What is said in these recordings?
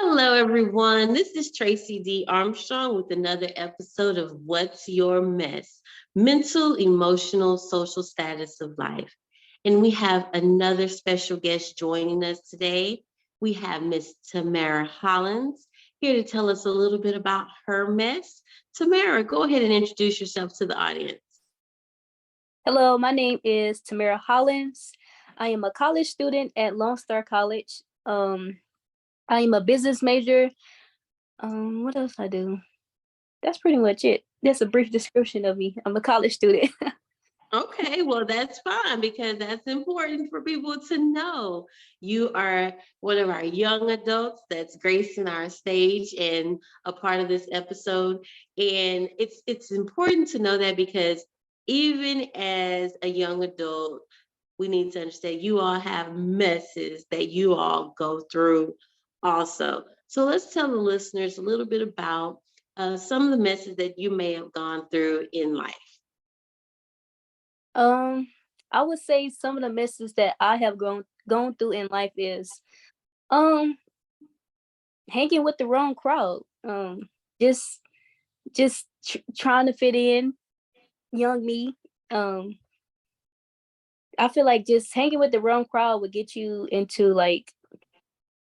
Hello, everyone. This is Tracy D. Armstrong with another episode of What's Your Mess? Mental, Emotional, Social Status of Life. And we have another special guest joining us today. We have Miss Tamara Hollins here to tell us a little bit about her mess. Tamara, go ahead and introduce yourself to the audience. Hello, my name is Tamara Hollins. I am a college student at Lone Star College. I am a business major. What else I do? That's pretty much it. That's a brief description of me. I'm a college student. Okay, well, that's fine because that's important for people to know. You are one of our young adults that's gracing our stage and a part of this episode. And it's important to know that because even as a young adult, we need to understand you all have messes that you all go through also. So let's tell the listeners a little bit about some of the messes that you may have gone through in life. um, I would say some of the messes that I have gone through in life is um hanging with the wrong crowd. Just trying to fit in, young me. Um, I feel like just hanging with the wrong crowd would get you into like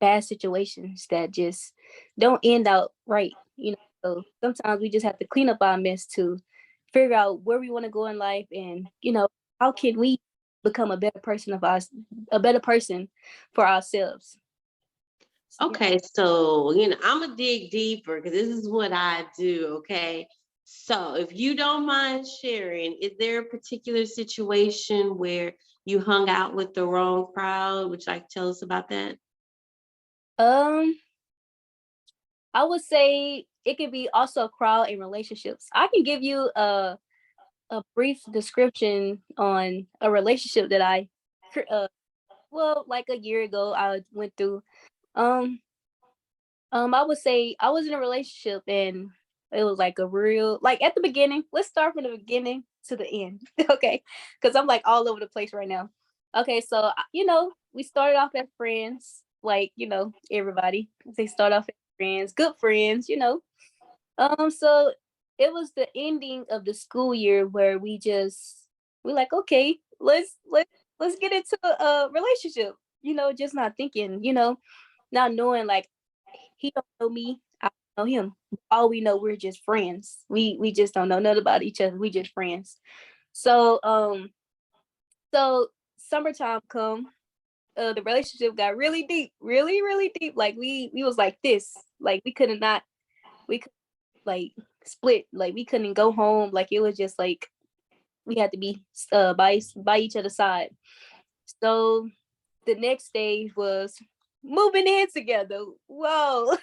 bad situations that just don't end out right. So sometimes we just have to clean up our mess to figure out where we want to go in life and how can we become a better person for ourselves. So, yeah. Okay, I'm gonna dig deeper because this is what I do. Okay, so if you don't mind sharing, is there a particular situation where you hung out with the wrong crowd? Would you like to tell us about that? Um, I would say it could be also a crowd in relationships. I can give you a brief description on a relationship that like a year ago I went through. Um, I would say I was in a relationship and it was like a real like at the beginning. Let's start from the beginning to the end, okay? Because I'm like all over the place right now. Okay, so we started off as friends, like everybody. They start off as friends, good friends. So it was the ending of the school year where we like, okay, let's get into a relationship. Just not thinking, not knowing like he don't know me, I don't know him. All we know, we're just friends. We just don't know nothing about each other. We just friends. So so summertime come, the relationship got really deep, really, really deep. Like we was like this. Like we could like split. Like we couldn't go home. Like it was just like we had to be by each other's side. So the next stage was moving in together. Whoa.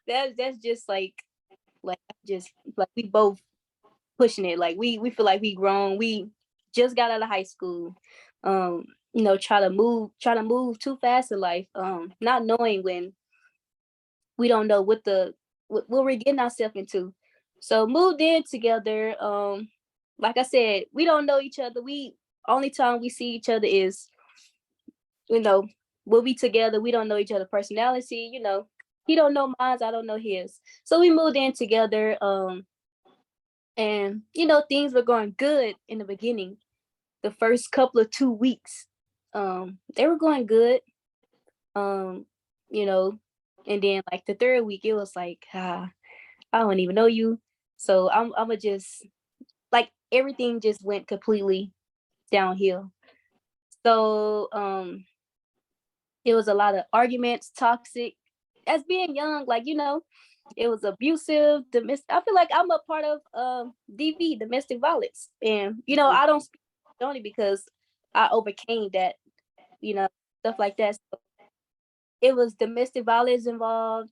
That's just like just like we both pushing it. Like we feel like we grown. We just got out of high school. Try to move too fast in life. Not knowing when we don't know what we're getting ourselves into. So moved in together. Like I said, we don't know each other. We only time we see each other is, you know, we'll be together. We don't know each other personality. He don't know mine, I don't know his. So we moved in together. And things were going good in the beginning. The first couple of 2 weeks, they were going good. Um, you know, and then like the third week, it was like, I don't even know you. So I'ma just like everything just went completely downhill. So it was a lot of arguments, toxic. As being young, it was abusive, domestic. I feel like I'm a part of DV, domestic violence, and I don't speak only because I overcame that, you know, stuff like that. So it was domestic violence involved.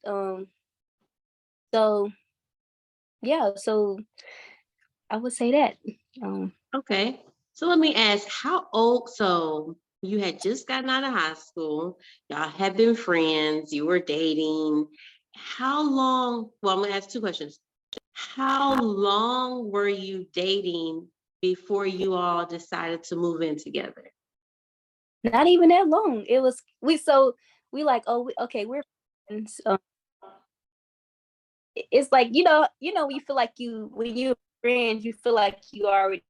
So yeah, so I would say that. Um, Okay, so let me ask, how old? So you had just gotten out of high school, y'all had been friends, you were dating. How long? Well, I'm gonna ask two questions. How long were you dating before you all decided to move in together? Not even that long. It was we like, oh, okay, we're friends. It's like when you feel like when you're friends, you feel like you already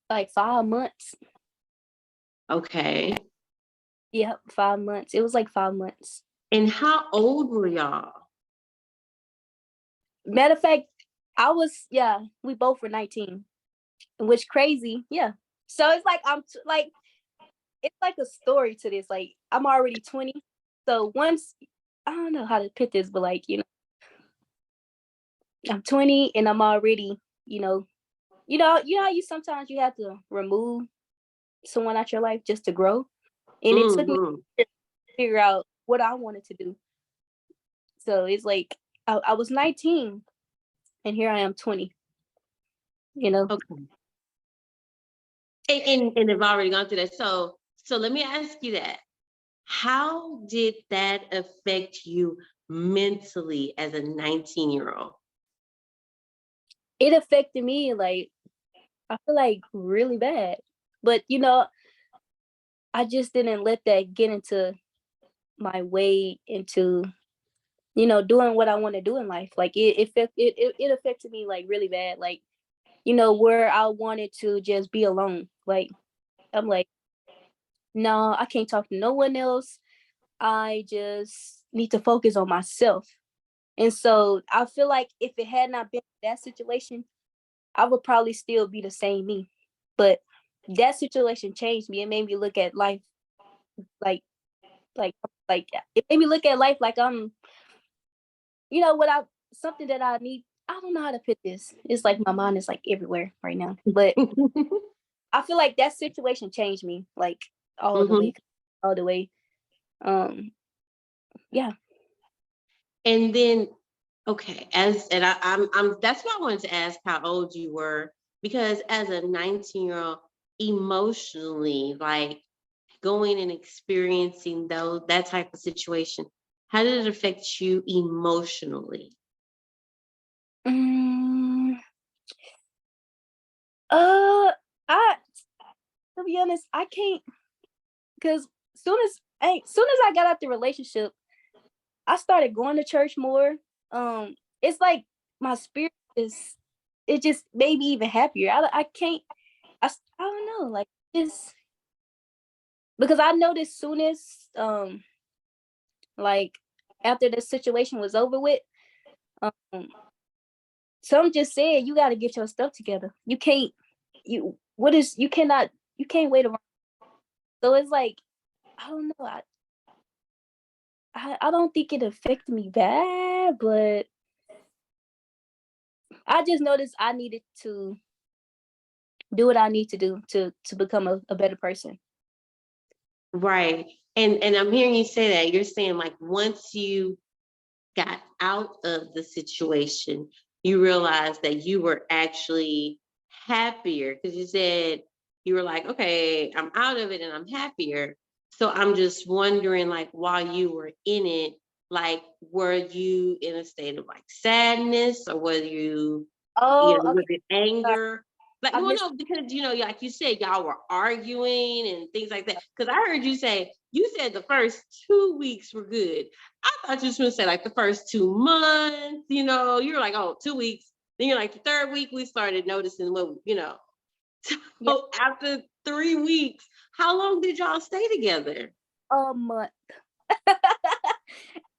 like 5 months. Okay. Yeah, 5 months. It was like 5 months. And how old were y'all? Matter of fact, we both were 19, which crazy. Yeah. So it's like like it's like a story to this. Like I'm already 20. So once I don't know how to put this, but like, I'm 20 and I'm already, how you sometimes you have to remove someone out your life just to grow. And it took me Hmm. to figure out what I wanted to do. So it's like I was 19 and here I am 20, you know. Okay. And they've already gone through that. So let me ask you that. How did that affect you mentally as a 19-year-old? It affected me like I feel like really bad. But I just didn't let that get into my way into, doing what I want to do in life. Like it affected me like really bad. Like, where I wanted to just be alone. Like I'm like, no, I can't talk to no one else. I just need to focus on myself. And so I feel like if it had not been that situation, I would probably still be the same me. But that situation changed me. It made me look at life like like it made me look at life like I'm, what I something that I need. I don't know how to put this. It's like my mind is like everywhere right now. But I feel like that situation changed me like all the Hmm. way, all the way. Um, yeah. And then, okay, I'm that's why I wanted to ask how old you were, because as a 19-year-old, emotionally, like going and experiencing that type of situation, how did it affect you emotionally? Mm, uh, I to be honest, I can't because soon as I got out the relationship, I started going to church more. It's like my spirit is it just made me even happier. I can't I don't know like this because I noticed soon as like after the situation was over with, um some just said you got to get your stuff together. You can't you can't wait around. So it's like I don't know. I don't think it affected me bad, but I just noticed I needed to do what I need to do to become a better person. Right. And I'm hearing you say that. You're saying like once you got out of the situation, you realized that you were actually happier because you said you were like, okay, I'm out of it and I'm happier. So I'm just wondering, like, while you were in it, like, were you in a state of like sadness or were you, Oh, was okay. it Sorry. anger? Like, I well, missed. no, because like you said, y'all were arguing and things like that. Because I heard you say you said the first 2 weeks were good. I thought you was going to say like the first 2 months. You were like, oh, 2 weeks. Then you're like the third week we started noticing what. Yeah, So after 3 weeks, how long did y'all stay together? a month.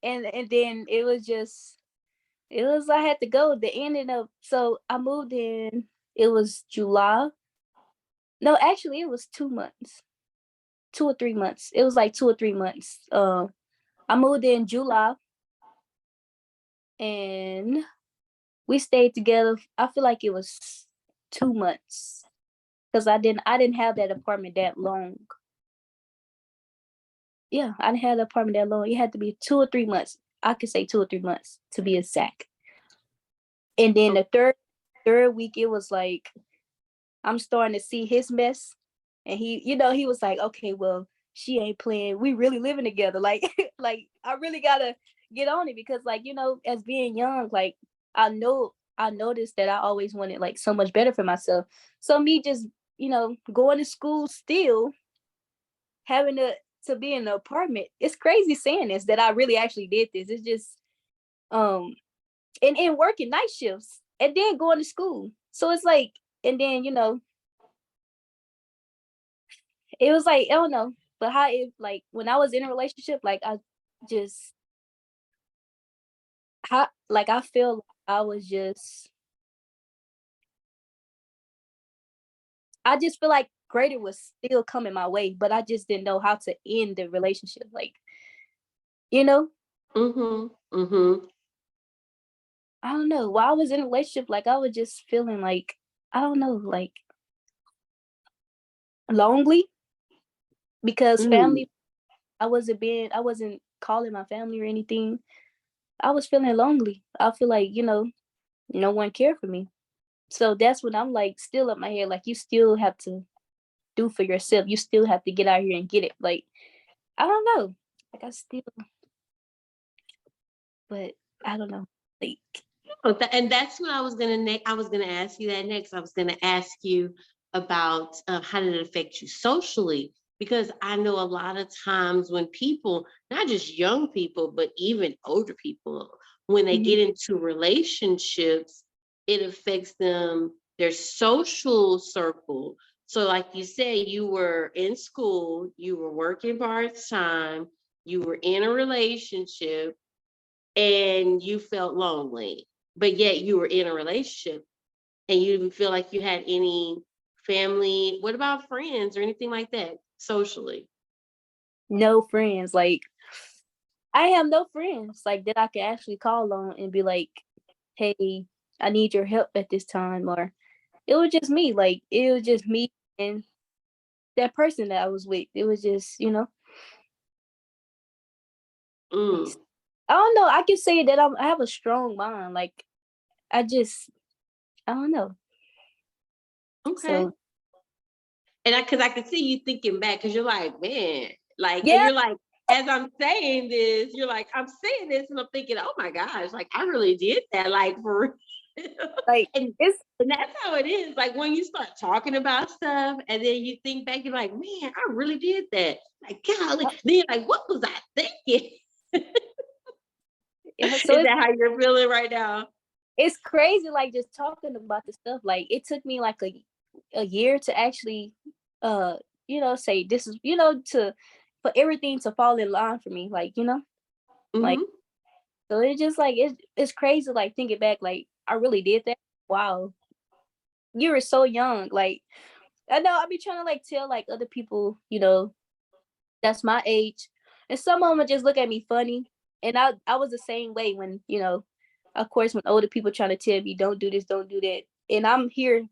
And then I had to go. The ending of so I moved in. It was July. No, actually, it was 2 months, 2 or 3 months. It was like 2 or 3 months. I moved in July, and we stayed together. I feel like it was 2 months because I didn't have that apartment that long. Yeah, I didn't have the apartment that long. It had to be 2 or 3 months. I could say 2 or 3 months to be exact. And then Oh, the third week, it was like I'm starting to see his mess, and he was like, okay, well, she ain't playing. We really living together. Like, like I really gotta get on it because, like, as being young, like I noticed that I always wanted like so much better for myself. So me just going to school still, having to be in an apartment. It's crazy saying this that I really actually did this. It's just and working night shifts and then going to school. So it's like, and then it was like, I don't know, but how it like when I was in a relationship, like I just how like I feel like I was just I just feel like greater was still coming my way, but I just didn't know how to end the relationship. Like, you know, Mhm. Mhm. I don't know. While I was in a relationship, like I was just feeling like I don't know, like lonely because Mm. family I wasn't calling my family or anything. I was feeling lonely. I feel like, no one cared for me. So that's when I'm like still up my head, like you still have to do for yourself. You still have to get out here and get it. Like, I don't know. Like I still but I don't know. Like And that's what I was gonna I was gonna ask you that next. I was gonna ask you about how did it affect you socially? Because I know a lot of times when people, not just young people, but even older people, when they mhm. get into relationships, it affects them, their social circle. So, like you said, you were in school, you were working part time, you were in a relationship, and you felt lonely, but yet you were in a relationship and you didn't feel like you had any family. What about friends or anything like that socially? No friends. Like I have no friends like that I can actually call on and be like, "Hey, I need your help at this time." Or it was just me. Like it was just me and that person that I was with. It was just, Mm, I don't know. I can say that I have a strong mind. Like I just, I don't know. okay. So And because I can see you thinking back, because you're like, man, like, and yeah, you're like, as I'm saying this, you're like, I'm saying this, and I'm thinking, oh my gosh, like I really did that, like for real. like and it's and that's how it is. Like when you start talking about stuff, and then you think back, you're like, man, I really did that. Like, golly, then you're like, what was I thinking? so Is that how you're feeling right now? it's crazy. Like just talking about the stuff. Like it took me like a year to actually, uh, say this is, to for everything to fall in line for me. Like like Mm-hmm. so it's just like it's crazy. Like thinking back, like I really did that. Wow, you were so young. Like I know I be trying to like tell like other people, that's my age. And some of them just look at me funny. And I was the same way when, of course, when older people trying to tell me, don't do this, don't do that. And I'm here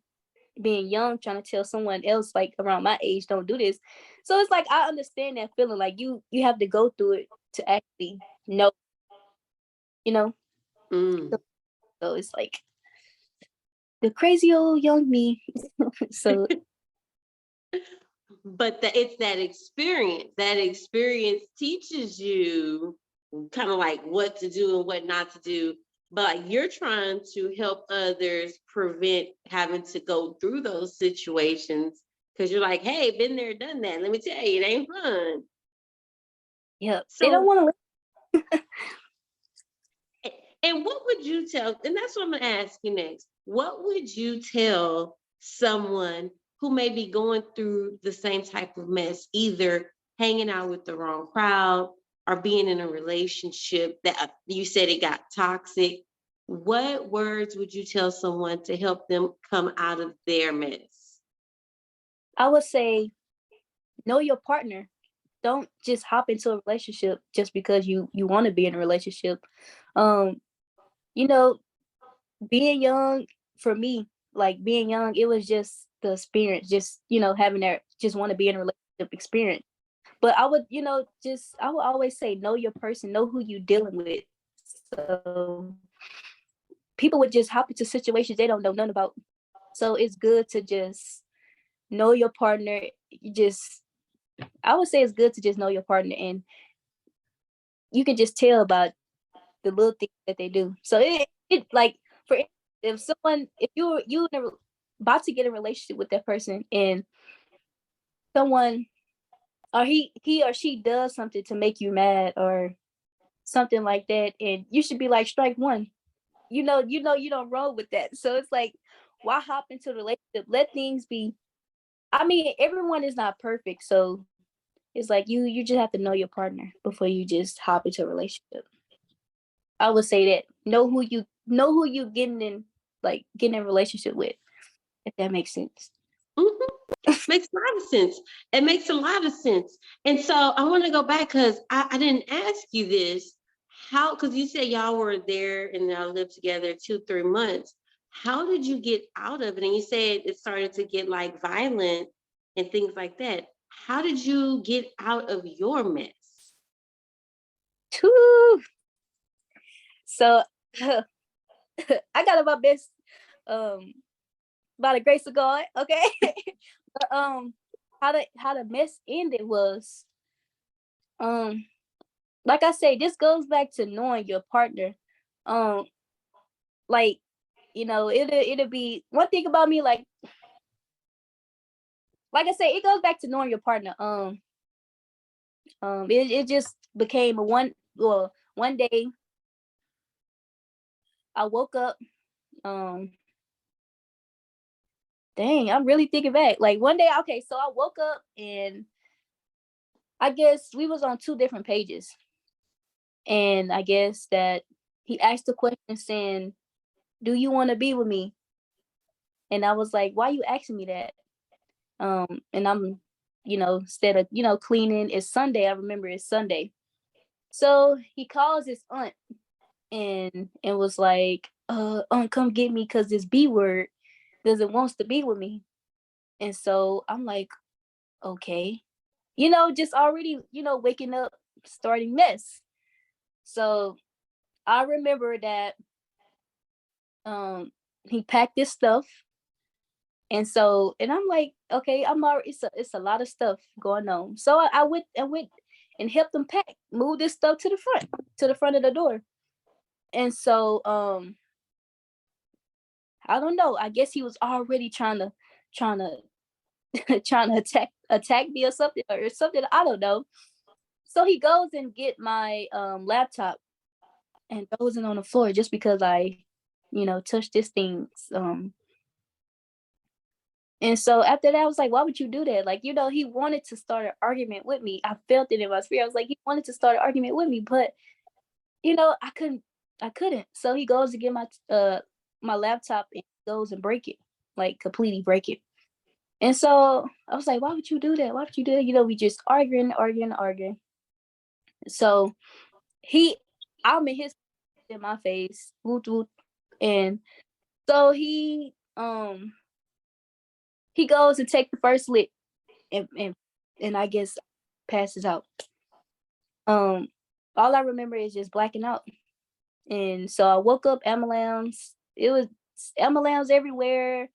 being young, trying to tell someone else like around my age, don't do this. So it's like I understand that feeling. Like you have to go through it to actually know, you know. So, Mm. so it's like the crazy old young me. So But it's that experience. That experience teaches you kind of like what to do and what not to do. But you're trying to help others prevent having to go through those situations because you're like, hey, been there, done that. Let me tell you, it ain't fun. yeah, they don't So, want to. and what would you tell? And that's what I'm going to ask you next. What would you tell someone who may be going through the same type of mess, either hanging out with the wrong crowd or being in a relationship that you said it got toxic? What words would you tell someone to help them come out of their mess? I would say know your partner. Don't just hop into a relationship just because you want to be in a relationship. Um, you know, being young for me, like being young, it was just the experience, just having that just want to be in a relationship experience. But I would always say know your person, know who you dealing with. So people would just hop into situations they don't know nothing about. So it's good to just know your partner. You just I would say it's good to just know your partner and you can just tell about the little things that they do. So it like for if someone if you in a about to get in a relationship with that person, and someone or he or she does something to make you mad or something like that, and you should be like strike one. You don't roll with that. So it's like, why hop into the relationship? Let things be. I mean, everyone is not perfect, so it's like you just have to know your partner before you just hop into a relationship. I would say that know who you getting in a relationship with, if that makes sense. Mhm. Makes a lot of sense. It makes a lot of sense. And so I want to go back because I didn't ask you this. How, because you said y'all were there and y'all lived together 2, 3 months. How did you get out of it? And you said it started to get like violent and things like that. How did you get out of your mess? Whew. So I got my best um by the grace of God, okay? But how the mess ended was um like I say, this goes back to knowing your partner. Um like it'll be one thing about me, like I say, it goes back to knowing your partner. It just became one day I woke up. um Dang, I'm really thinking back. Like one day, okay, so I woke up and I guess we was on two different pages. And I guess that he asked the question saying, "Do you want to be with me?" And I was like, "Why you asking me that?" And I'm, instead of, cleaning, it's Sunday. I remember it's Sunday. So he calls his aunt and was like, aunt, come get me because this B word doesn't wants to be with me. And so I'm like, okay. Just already, waking up, starting mess. So I remember that he packed his stuff. And I'm like, okay, I'm already it's a lot of stuff going on. So I went and helped him pack, move this stuff to the front of the door. And so I don't know. I guess he was already trying to trying to attack me or something. I don't know. So he goes and get my laptop and throws it on the floor just because I, touched this thing. Um, and so after that, I was like, why would you do that? Like, he wanted to start an argument with me. I felt it in my spirit. I was like, he wanted to start an argument with me, but I couldn't. So he goes to get my laptop and goes and break it, like completely break it. And so I was like, why would you do that? Why would you do that? We just arguing. So he, I'm in my face, woot woot. And so he goes and take the first lick and I guess passes out. Um, all I remember is just blacking out. And so I woke up, ambulance. It was ambulance everywhere.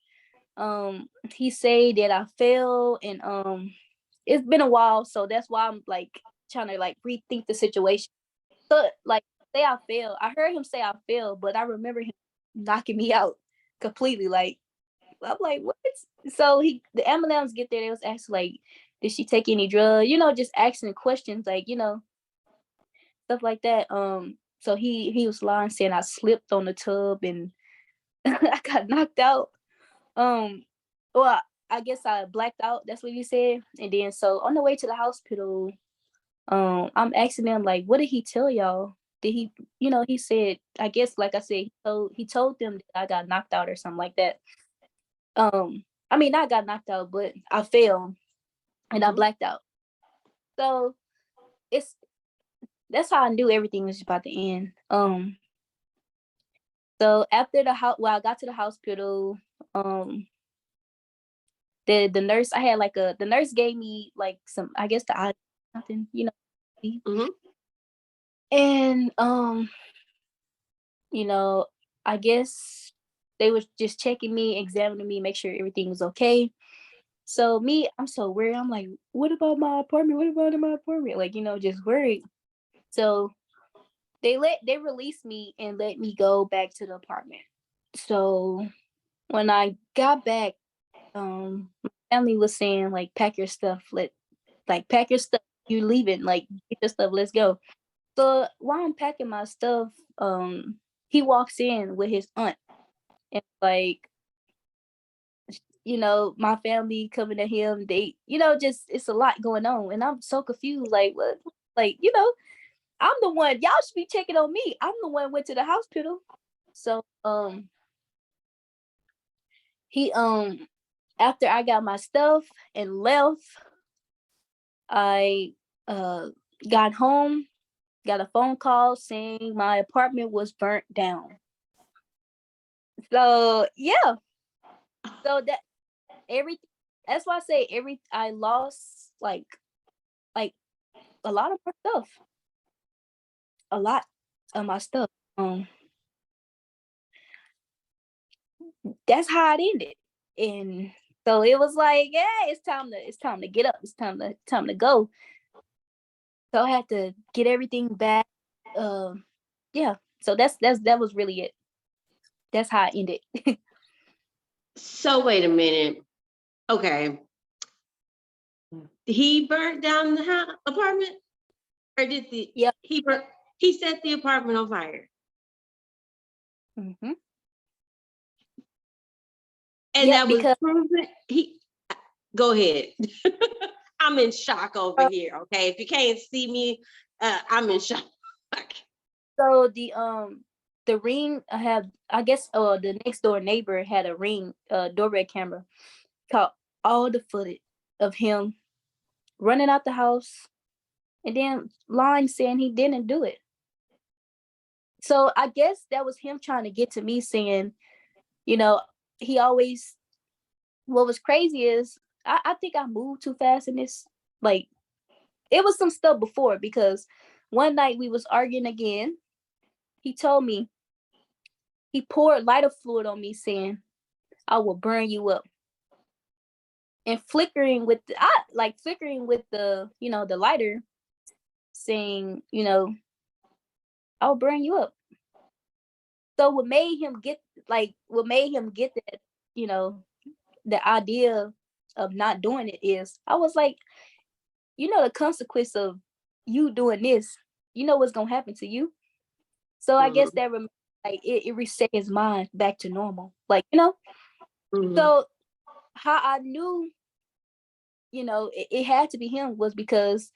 He said that I fell, and it's been a while, so that's why I'm like trying to like rethink the situation. So like say I fell. I heard him say I fell, but I remember him knocking me out completely. Like I'm like, what? So the ambulance get there, they was asking like, did she take any drug? Just asking questions like, stuff like that. So he was lying saying I slipped on the tub and I got knocked out. Um, well, I guess I blacked out. That's what he said. And then so on the way to the hospital, I'm asking them like, what did he tell y'all? Did he, he said, I guess like I said, he told them that I got knocked out or something like that. I mean, I got knocked out, but I fell and I Mhm. blacked out. So it's that's how I knew everything was about to end. So after I got to the hospital, um, the nurse I had like the nurse gave me like some, I guess the eye something, Mhm. and you know, I guess they was just checking me, examining me, make sure everything was okay. So me, I'm so worried. I'm like, what about my apartment? What about in my apartment? Like, just worried. So they released me and let me go back to the apartment. So when I got back, my family was saying like, pack your stuff, pack your stuff, you leaving, like get your stuff, let's go. So while I'm packing my stuff, he walks in with his aunt, and like, my family coming to him, they, just it's a lot going on, and I'm so confused, like what, like, I'm the one, y'all should be checking on me. I'm the one went to the hospital. So he after I got my stuff and left, I got home, got a phone call saying my apartment was burnt down. So yeah, so that everything. That's why I say I lost like a lot of my stuff, a lot of my stuff. Um, that's how it ended, and so it was like, yeah, it's time to get up, it's time to go. So I had to get everything back. Yeah. So that was really it. That's how it ended. So wait a minute. Okay. He burnt down the apartment, or did Yep. he set the apartment on fire? Hmm. And Yep. that was Because proven. Go ahead. I'm in shock over here. Okay, if you can't see me, I'm in shock. so the ring I guess the next door neighbor had a ring doorbell camera, caught all the footage of him running out the house and then lying saying he didn't do it. So I guess that was him trying to get to me, saying, you know, he always, what was crazy is I think I moved too fast in this. Like, it was some stuff before, because one night we was arguing again. He told me, he poured lighter fluid on me saying, I will burn you up. And flickering with the, the lighter, saying, I'll burn you up. So what made him get that, you know, the idea of not doing it is, I was like, the consequence of you doing this, what's gonna happen to you. So I guess Mhm, that it reset his mind back to normal. mhm. So how I knew, it had to be him was because,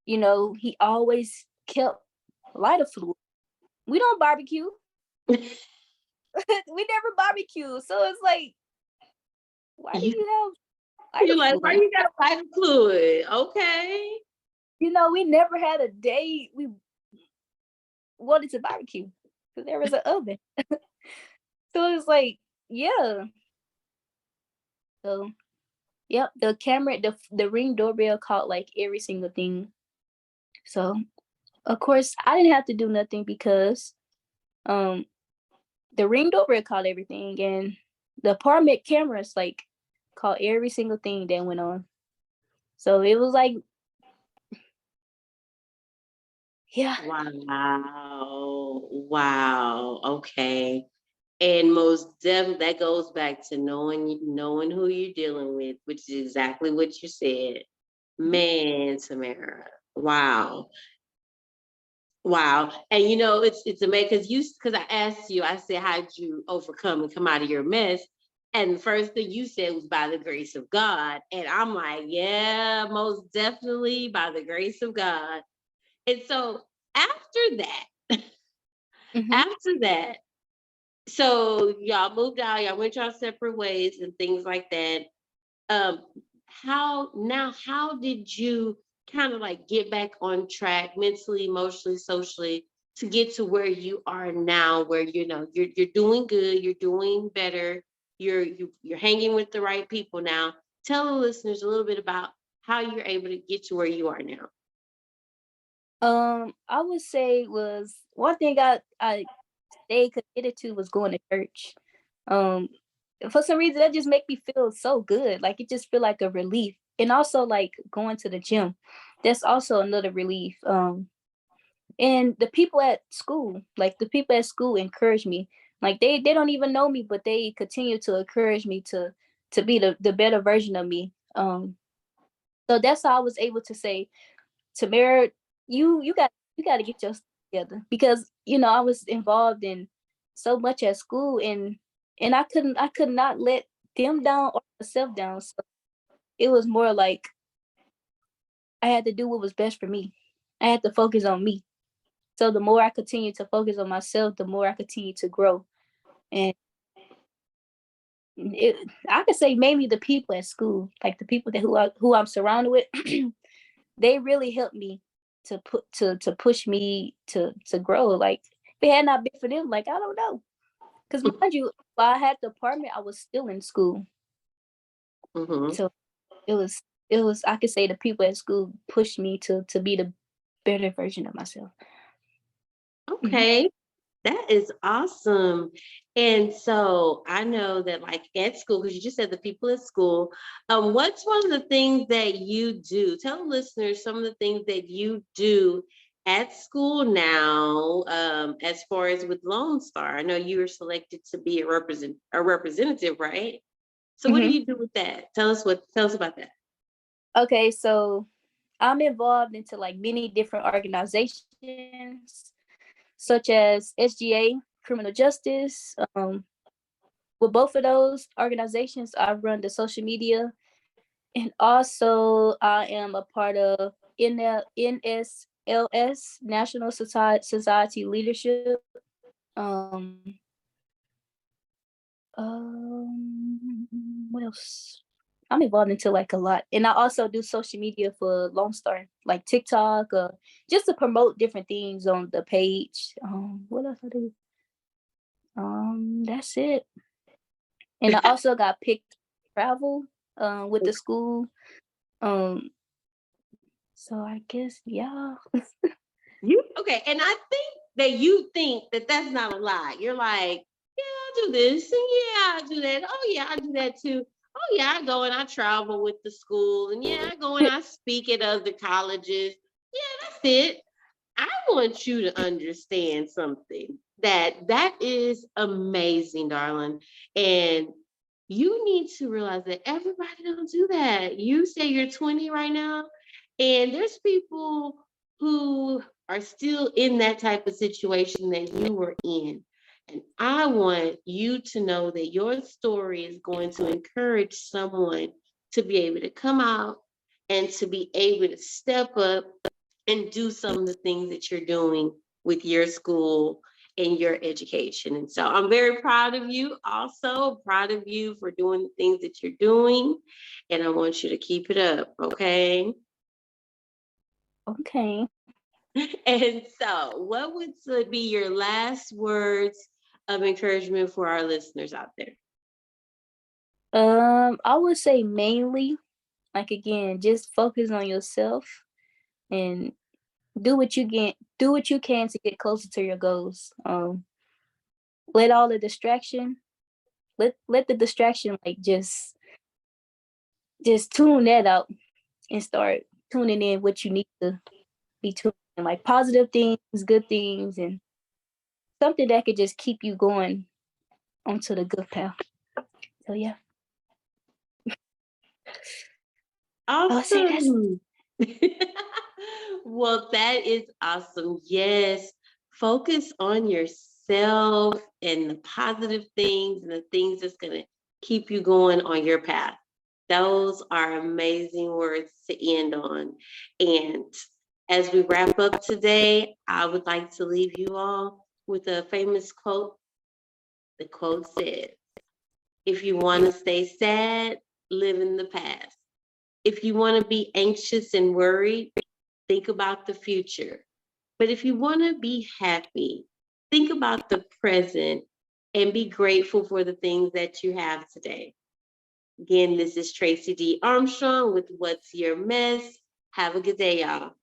he always kept lighter fluid. We don't barbecue. We never barbecue. So it's like, why do You you have you lighter like, why fluid? you got lighter fluid? Okay. We never had a day we wanted to barbecue because there was an oven. So it's like, yeah. So yep, the camera, the Ring doorbell caught like every single thing. So of course I didn't have to do nothing because um the Ring doorbell caught everything, and the apartment cameras like caught every single thing that went on. So it was like, yeah. Wow. Wow. Okay. And most definitely that goes back to knowing who you're dealing with, which is exactly what you said. Man, Tamara. Wow. Wow. And it's amazing because I asked you, I said, how'd you overcome and come out of your mess? And the first thing you said was by the grace of God. And I'm like, yeah, most definitely by the grace of God. And so after that, Hmm. after that, so y'all moved out, y'all went y'all separate ways and things like that. um how did you kind of like get back on track mentally, emotionally, socially, to get to where you are now, where you're doing good, you're doing better, you're hanging with the right people now? Tell the listeners a little bit about how you're able to get to where you are now. I would say was one thing I stayed committed to was going to church. Um, for some reason that just make me feel so good. Like, it just feel like a relief. And also like going to the gym. That's also another relief. And the people at school encourage me. Like they don't even know me, but they continue to encourage me to be the better version of me. So that's how I was able to say, Tamara, you got to get your stuff together, because I was involved in so much at school, and I could not let them down or myself down. So it was more like I had to do what was best for me. I had to focus on me. So the more I continue to focus on myself, the more I continue to grow. And I could say mainly the people at school, like the people that who I'm surrounded with, they really helped me to push me to grow. Like if it had not been for them, like I don't know. Because mind you, while I had the apartment, I was still in school. Mm-hmm. So it was I could say the people at school pushed me to be the better version of myself. Okay. That is awesome. And so I know that like at school, because you just said the people at school, what's one of the things that you do? Tell the listeners some of the things that you do at school now, as far as with Lone Star. I know you were selected to be a representative, right? So what do Mhm. you do with that? Tell us about that. Okay, so I'm involved into like many different organizations, such as SGA, Criminal Justice. With both of those organizations, I run the social media, and also I am a part of NSLS, National Society Leadership. Um, what else? I'm involved into like a lot, and I also do social media for Lone Star, like TikTok, just to promote different things on the page. What else I do? That's it. And I also got picked to travel, with the school. Um, so I guess yeah. You okay? And I think that you think that that's not a lie. You're like, yeah, I do this, and yeah, I do that. Oh yeah, I do that too. Oh yeah, I go and I travel with the school, and yeah, I go and I speak at other colleges. Yeah, that's it. I want you to understand something that is amazing, darling. And you need to realize that everybody don't do that. You say you're 20 right now, and there's people who are still in that type of situation that you were in. And I want you to know that your story is going to encourage someone to be able to come out and to be able to step up and do some of the things that you're doing with your school and your education. And so I'm very proud of you, also proud of you for doing the things that you're doing. And I want you to keep it up, okay? Okay. And so, what would be your last words of encouragement for our listeners out there? I would say mainly, like again, just focus on yourself and do what you can to get closer to your goals. Let all the distraction, let the distraction like just tune that out and start tuning in what you need to be tuning in, like positive things, good things, and something that could just keep you going onto the good path. So yeah, I would say that's Awesome. Well, that is awesome. Yes. Focus on yourself and the positive things and the things that's going to keep you going on your path. Those are amazing words to end on. And as we wrap up today, I would like to leave you all with a famous quote. The quote says, if you want to stay sad, live in the past. If you want to be anxious and worried, think about the future. But if you want to be happy, think about the present and be grateful for the things that you have today. Again, this is Tracy D. Armstrong with What's Your Mess. Have a good day, y'all.